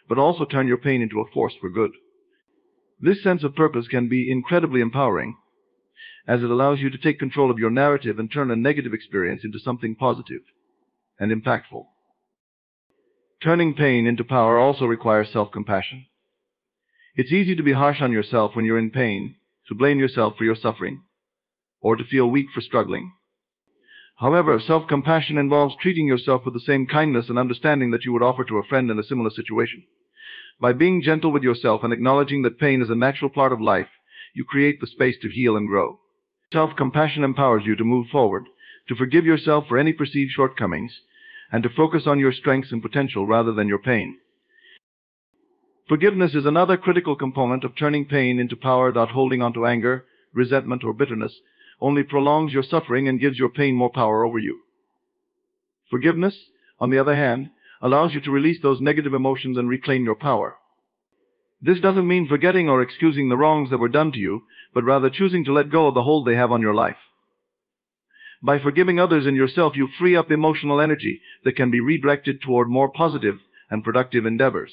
but also turn your pain into a force for good. This sense of purpose can be incredibly empowering, as it allows you to take control of your narrative and turn a negative experience into something positive and impactful. Turning pain into power also requires self-compassion. It's easy to be harsh on yourself when you're in pain, to blame yourself for your suffering, or to feel weak for struggling. However, self-compassion involves treating yourself with the same kindness and understanding that you would offer to a friend in a similar situation. By being gentle with yourself and acknowledging that pain is a natural part of life, you create the space to heal and grow. Self-compassion empowers you to move forward, to forgive yourself for any perceived shortcomings, and to focus on your strengths and potential rather than your pain. Forgiveness is another critical component of turning pain into power. Holding on to anger, resentment, or bitterness only prolongs your suffering and gives your pain more power over you. Forgiveness, on the other hand, allows you to release those negative emotions and reclaim your power. This doesn't mean forgetting or excusing the wrongs that were done to you, but rather choosing to let go of the hold they have on your life. By forgiving others and yourself, you free up emotional energy that can be redirected toward more positive and productive endeavors.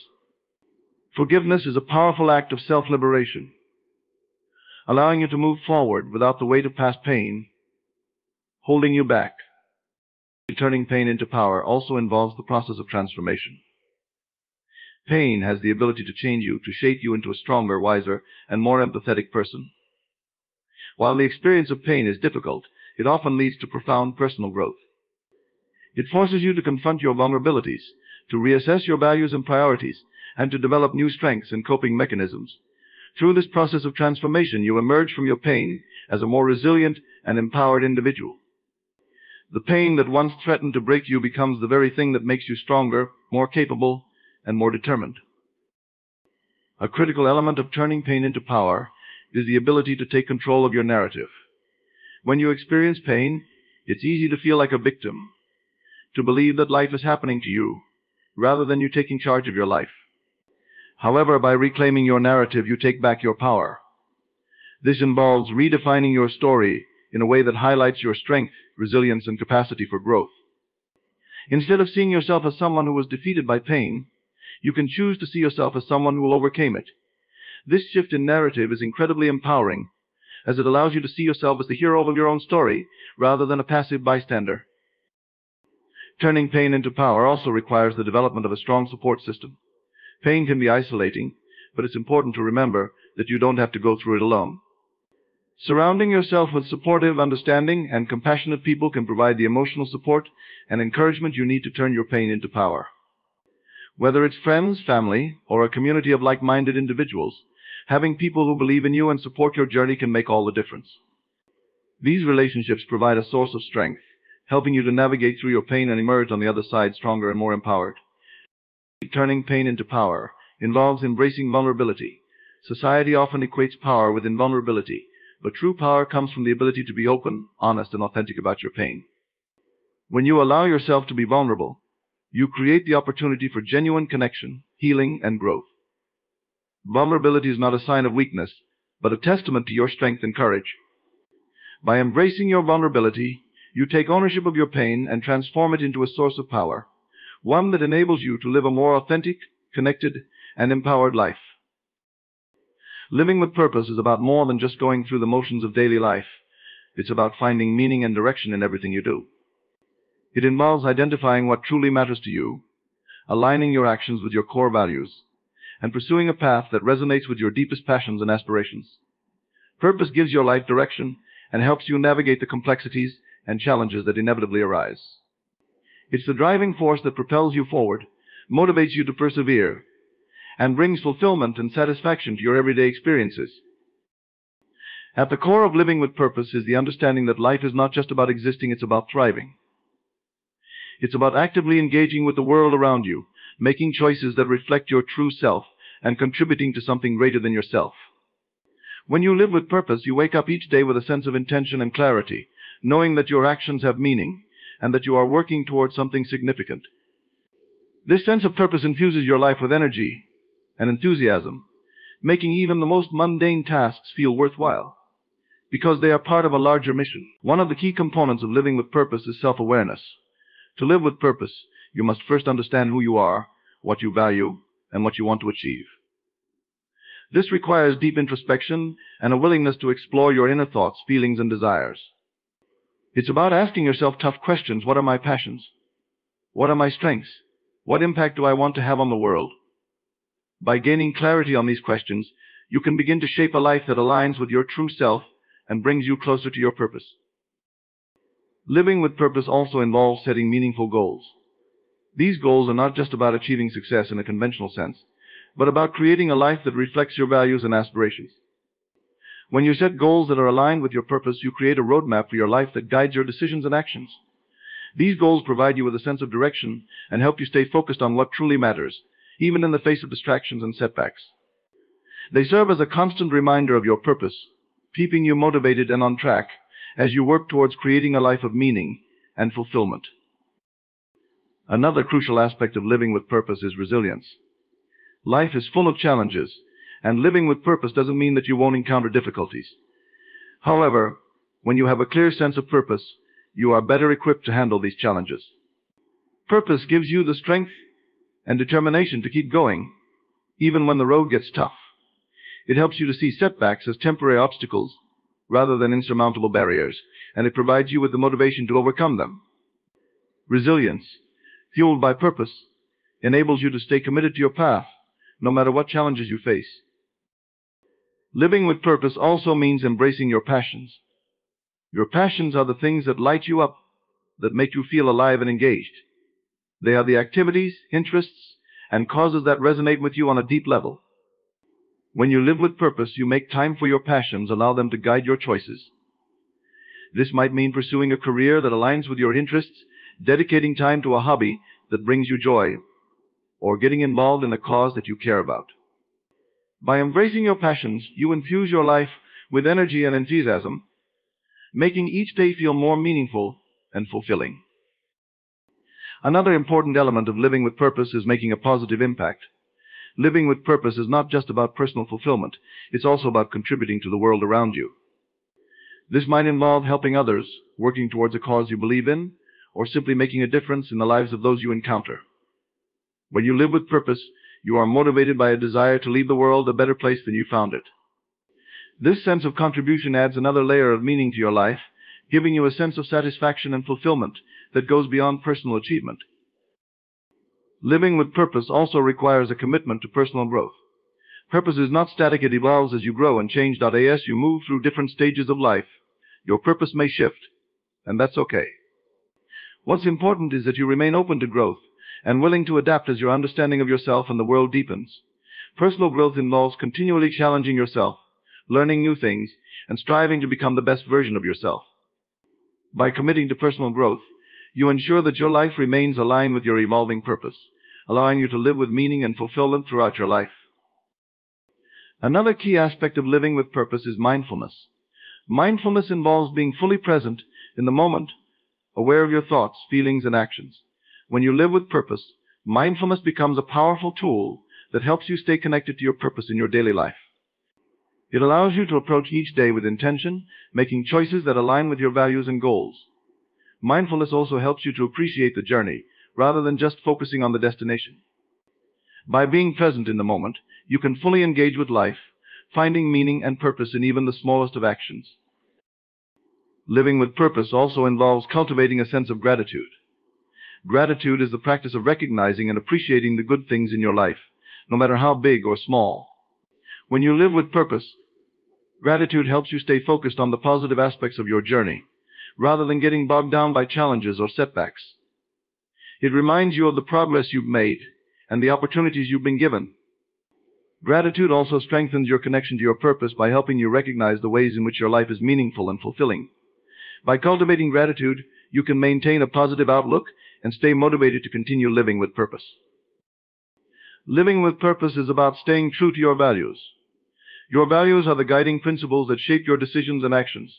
Forgiveness is a powerful act of self-liberation, allowing you to move forward without the weight of past pain holding you back. Turning pain into power also involves the process of transformation. Pain has the ability to change you, to shape you into a stronger, wiser, and more empathetic person. While the experience of pain is difficult, it often leads to profound personal growth. It forces you to confront your vulnerabilities, to reassess your values and priorities, and to develop new strengths and coping mechanisms. Through this process of transformation, you emerge from your pain as a more resilient and empowered individual. The pain that once threatened to break you becomes the very thing that makes you stronger, more capable, and more determined. A critical element of turning pain into power is the ability to take control of your narrative. When you experience pain, it's easy to feel like a victim, to believe that life is happening to you, rather than you taking charge of your life. However, by reclaiming your narrative, you take back your power. This involves redefining your story in a way that highlights your strength, resilience, and capacity for growth. Instead of seeing yourself as someone who was defeated by pain, you can choose to see yourself as someone who overcame it. This shift in narrative is incredibly empowering, as it allows you to see yourself as the hero of your own story, rather than a passive bystander. Turning pain into power also requires the development of a strong support system. Pain can be isolating, but it's important to remember that you don't have to go through it alone. Surrounding yourself with supportive, understanding, and compassionate people can provide the emotional support and encouragement you need to turn your pain into power. Whether it's friends, family, or a community of like-minded individuals, having people who believe in you and support your journey can make all the difference. These relationships provide a source of strength, helping you to navigate through your pain and emerge on the other side stronger and more empowered. Turning pain into power involves embracing vulnerability. Society often equates power with invulnerability, but true power comes from the ability to be open, honest, and authentic about your pain. When you allow yourself to be vulnerable, you create the opportunity for genuine connection, healing, and growth. Vulnerability is not a sign of weakness, but a testament to your strength and courage. By embracing your vulnerability, you take ownership of your pain and transform it into a source of power, one that enables you to live a more authentic, connected, and empowered life. Living with purpose is about more than just going through the motions of daily life. It's about finding meaning and direction in everything you do. It involves identifying what truly matters to you, aligning your actions with your core values, and pursuing a path that resonates with your deepest passions and aspirations. Purpose gives your life direction and helps you navigate the complexities and challenges that inevitably arise. It's the driving force that propels you forward, motivates you to persevere, and brings fulfillment and satisfaction to your everyday experiences. At the core of living with purpose is the understanding that life is not just about existing, it's about thriving. It's about actively engaging with the world around you, making choices that reflect your true self, and contributing to something greater than yourself. When you live with purpose, you wake up each day with a sense of intention and clarity, knowing that your actions have meaning, and that you are working towards something significant. This sense of purpose infuses your life with energy and enthusiasm, making even the most mundane tasks feel worthwhile, because they are part of a larger mission. One of the key components of living with purpose is self-awareness. To live with purpose, you must first understand who you are, what you value, and what you want to achieve. This requires deep introspection and a willingness to explore your inner thoughts, feelings, and desires. It's about asking yourself tough questions. What are my passions? What are my strengths? What impact do I want to have on the world? By gaining clarity on these questions, you can begin to shape a life that aligns with your true self and brings you closer to your purpose. Living with purpose also involves setting meaningful goals. These goals are not just about achieving success in a conventional sense, but about creating a life that reflects your values and aspirations. When you set goals that are aligned with your purpose, you create a roadmap for your life that guides your decisions and actions. These goals provide you with a sense of direction and help you stay focused on what truly matters, even in the face of distractions and setbacks. They serve as a constant reminder of your purpose, keeping you motivated and on track as you work towards creating a life of meaning and fulfillment. Another crucial aspect of living with purpose is resilience. Life is full of challenges, and living with purpose doesn't mean that you won't encounter difficulties. However, when you have a clear sense of purpose, you are better equipped to handle these challenges. Purpose gives you the strength and determination to keep going, even when the road gets tough. It helps you to see setbacks as temporary obstacles rather than insurmountable barriers, and it provides you with the motivation to overcome them. Resilience, fueled by purpose, enables you to stay committed to your path, no matter what challenges you face. Living with purpose also means embracing your passions. Your passions are the things that light you up, that make you feel alive and engaged. They are the activities, interests, and causes that resonate with you on a deep level. When you live with purpose, you make time for your passions, allow them to guide your choices. This might mean pursuing a career that aligns with your interests, dedicating time to a hobby that brings you joy, or getting involved in a cause that you care about. By embracing your passions, you infuse your life with energy and enthusiasm, making each day feel more meaningful and fulfilling. Another important element of living with purpose is making a positive impact. Living with purpose is not just about personal fulfillment, it's also about contributing to the world around you. This might involve helping others, working towards a cause you believe in, or simply making a difference in the lives of those you encounter. When you live with purpose, you are motivated by a desire to leave the world a better place than you found it. This sense of contribution adds another layer of meaning to your life, giving you a sense of satisfaction and fulfillment that goes beyond personal achievement. Living with purpose also requires a commitment to personal growth. Purpose is not static, it evolves as you grow and change. As you move through different stages of life, your purpose may shift, and that's okay. What's important is that you remain open to growth and willing to adapt as your understanding of yourself and the world deepens. Personal growth involves continually challenging yourself, learning new things, and striving to become the best version of yourself. By committing to personal growth, you ensure that your life remains aligned with your evolving purpose, allowing you to live with meaning and fulfillment throughout your life. Another key aspect of living with purpose is mindfulness. Mindfulness involves being fully present in the moment, aware of your thoughts, feelings, and actions. When you live with purpose, mindfulness becomes a powerful tool that helps you stay connected to your purpose in your daily life. It allows you to approach each day with intention, making choices that align with your values and goals. Mindfulness also helps you to appreciate the journey, rather than just focusing on the destination. By being present in the moment, you can fully engage with life, finding meaning and purpose in even the smallest of actions. Living with purpose also involves cultivating a sense of gratitude. Gratitude is the practice of recognizing and appreciating the good things in your life, no matter how big or small. When you live with purpose, gratitude helps you stay focused on the positive aspects of your journey, rather than getting bogged down by challenges or setbacks. It reminds you of the progress you've made and the opportunities you've been given. Gratitude also strengthens your connection to your purpose by helping you recognize the ways in which your life is meaningful and fulfilling. By cultivating gratitude, you can maintain a positive outlook and stay motivated to continue living with purpose. Living with purpose is about staying true to your values. Your values are the guiding principles that shape your decisions and actions.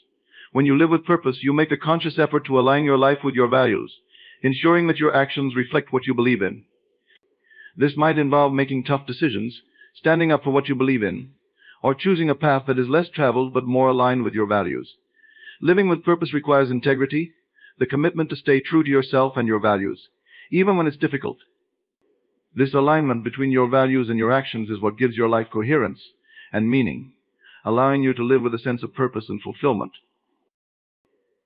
When you live with purpose, you make a conscious effort to align your life with your values, ensuring that your actions reflect what you believe in. This might involve making tough decisions, standing up for what you believe in, or choosing a path that is less traveled but more aligned with your values. Living with purpose requires integrity, the commitment to stay true to yourself and your values, even when it's difficult. This alignment between your values and your actions is what gives your life coherence and meaning, allowing you to live with a sense of purpose and fulfillment.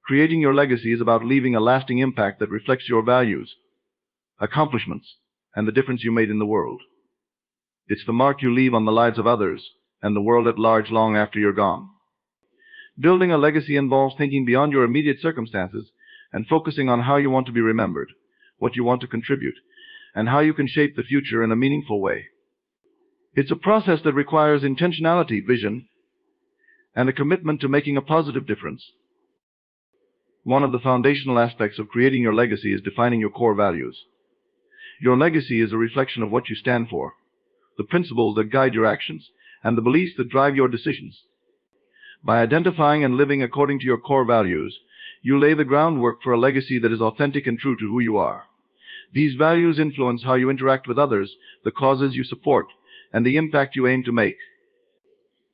Creating your legacy is about leaving a lasting impact that reflects your values, accomplishments, and the difference you made in the world. It's the mark you leave on the lives of others and the world at large long after you're gone. Building a legacy involves thinking beyond your immediate circumstances, and focusing on how you want to be remembered, what you want to contribute, and how you can shape the future in a meaningful way. It's a process that requires intentionality, vision, and a commitment to making a positive difference. One of the foundational aspects of creating your legacy is defining your core values. Your legacy is a reflection of what you stand for, the principles that guide your actions, and the beliefs that drive your decisions. By identifying and living according to your core values, you lay the groundwork for a legacy that is authentic and true to who you are. These values influence how you interact with others, the causes you support, and the impact you aim to make.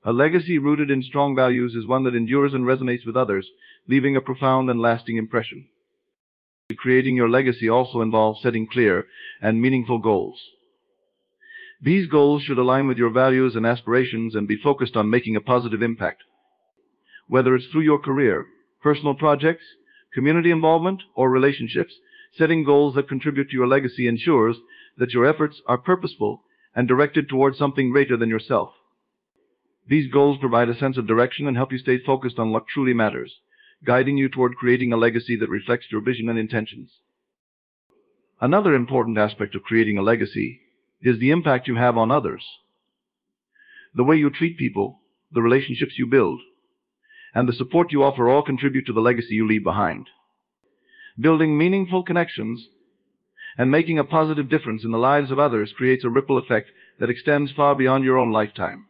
A legacy rooted in strong values is one that endures and resonates with others, leaving a profound and lasting impression. Creating your legacy also involves setting clear and meaningful goals. These goals should align with your values and aspirations and be focused on making a positive impact. Whether it's through your career, personal projects, community involvement, or relationships, setting goals that contribute to your legacy ensures that your efforts are purposeful and directed towards something greater than yourself. These goals provide a sense of direction and help you stay focused on what truly matters, guiding you toward creating a legacy that reflects your vision and intentions. Another important aspect of creating a legacy is the impact you have on others. The way you treat people, the relationships you build, and the support you offer all contribute to the legacy you leave behind. Building meaningful connections and making a positive difference in the lives of others creates a ripple effect that extends far beyond your own lifetime.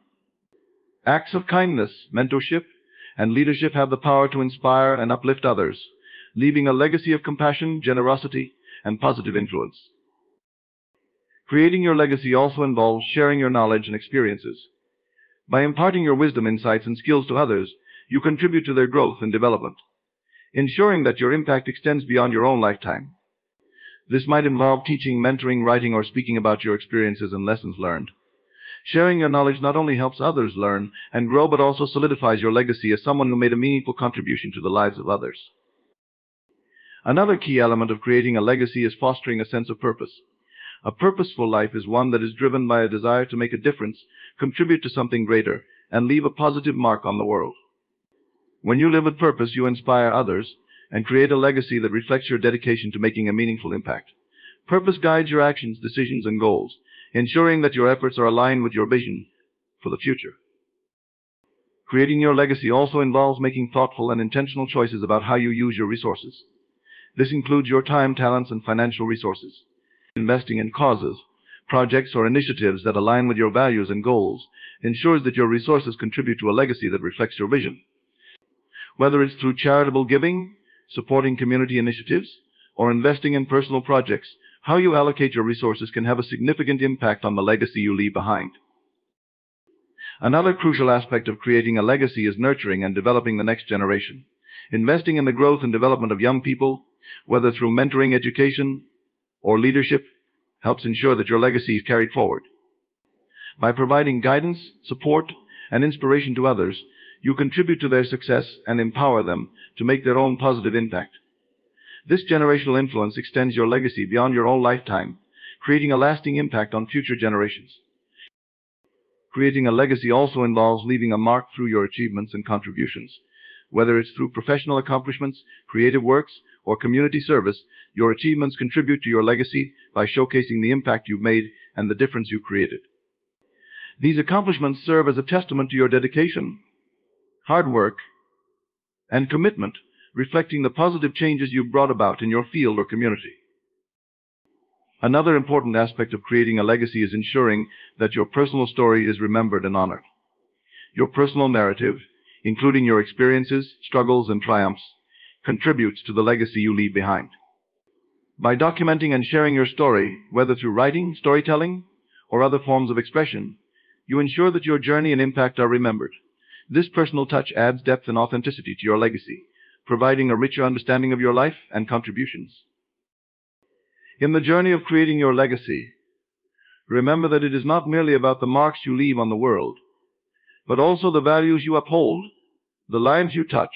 Acts of kindness, mentorship, and leadership have the power to inspire and uplift others, leaving a legacy of compassion, generosity, and positive influence. Creating your legacy also involves sharing your knowledge and experiences. By imparting your wisdom, insights, and skills to others, you contribute to their growth and development, ensuring that your impact extends beyond your own lifetime. This might involve teaching, mentoring, writing, or speaking about your experiences and lessons learned. Sharing your knowledge not only helps others learn and grow, but also solidifies your legacy as someone who made a meaningful contribution to the lives of others. Another key element of creating a legacy is fostering a sense of purpose. A purposeful life is one that is driven by a desire to make a difference, contribute to something greater, and leave a positive mark on the world. When you live with purpose, you inspire others and create a legacy that reflects your dedication to making a meaningful impact. Purpose guides your actions, decisions, and goals, ensuring that your efforts are aligned with your vision for the future. Creating your legacy also involves making thoughtful and intentional choices about how you use your resources. This includes your time, talents, and financial resources. Investing in causes, projects, or initiatives that align with your values and goals ensures that your resources contribute to a legacy that reflects your vision. Whether it's through charitable giving, supporting community initiatives, or investing in personal projects, how you allocate your resources can have a significant impact on the legacy you leave behind. Another crucial aspect of creating a legacy is nurturing and developing the next generation. Investing in the growth and development of young people, whether through mentoring, education, or leadership, helps ensure that your legacy is carried forward. By providing guidance, support, and inspiration to others, you contribute to their success and empower them to make their own positive impact. This generational influence extends your legacy beyond your own lifetime, creating a lasting impact on future generations. Creating a legacy also involves leaving a mark through your achievements and contributions. Whether it's through professional accomplishments, creative works, or community service, your achievements contribute to your legacy by showcasing the impact you've made and the difference you created. These accomplishments serve as a testament to your dedication, hard work, and commitment, reflecting the positive changes you've brought about in your field or community. Another important aspect of creating a legacy is ensuring that your personal story is remembered and honored. Your personal narrative, including your experiences, struggles, and triumphs, contributes to the legacy you leave behind. By documenting and sharing your story, whether through writing, storytelling, or other forms of expression, you ensure that your journey and impact are remembered. This personal touch adds depth and authenticity to your legacy, providing a richer understanding of your life and contributions. In the journey of creating your legacy, remember that it is not merely about the marks you leave on the world, but also the values you uphold, the lives you touch,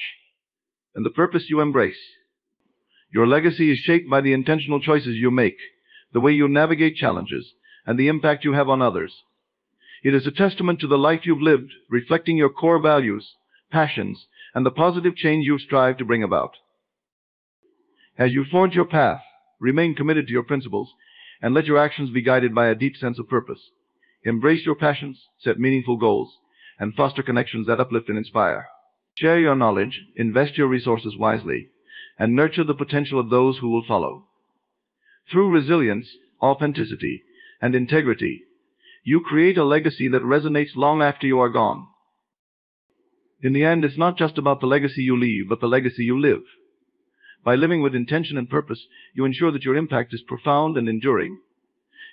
and the purpose you embrace. Your legacy is shaped by the intentional choices you make, the way you navigate challenges, and the impact you have on others. It is a testament to the life you've lived, reflecting your core values, passions, and the positive change you strive to bring about. As you forge your path, remain committed to your principles and let your actions be guided by a deep sense of purpose. Embrace your passions, set meaningful goals, and foster connections that uplift and inspire. Share your knowledge, invest your resources wisely, and nurture the potential of those who will follow. Through resilience, authenticity, and integrity, you create a legacy that resonates long after you are gone. In the end, it's not just about the legacy you leave, but the legacy you live. By living with intention and purpose, you ensure that your impact is profound and enduring.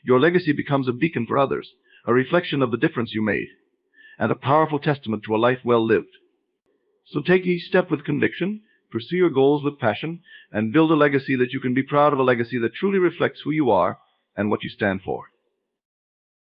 Your legacy becomes a beacon for others, a reflection of the difference you made, and a powerful testament to a life well lived. So take each step with conviction, pursue your goals with passion, and build a legacy that you can be proud of, a legacy that truly reflects who you are and what you stand for.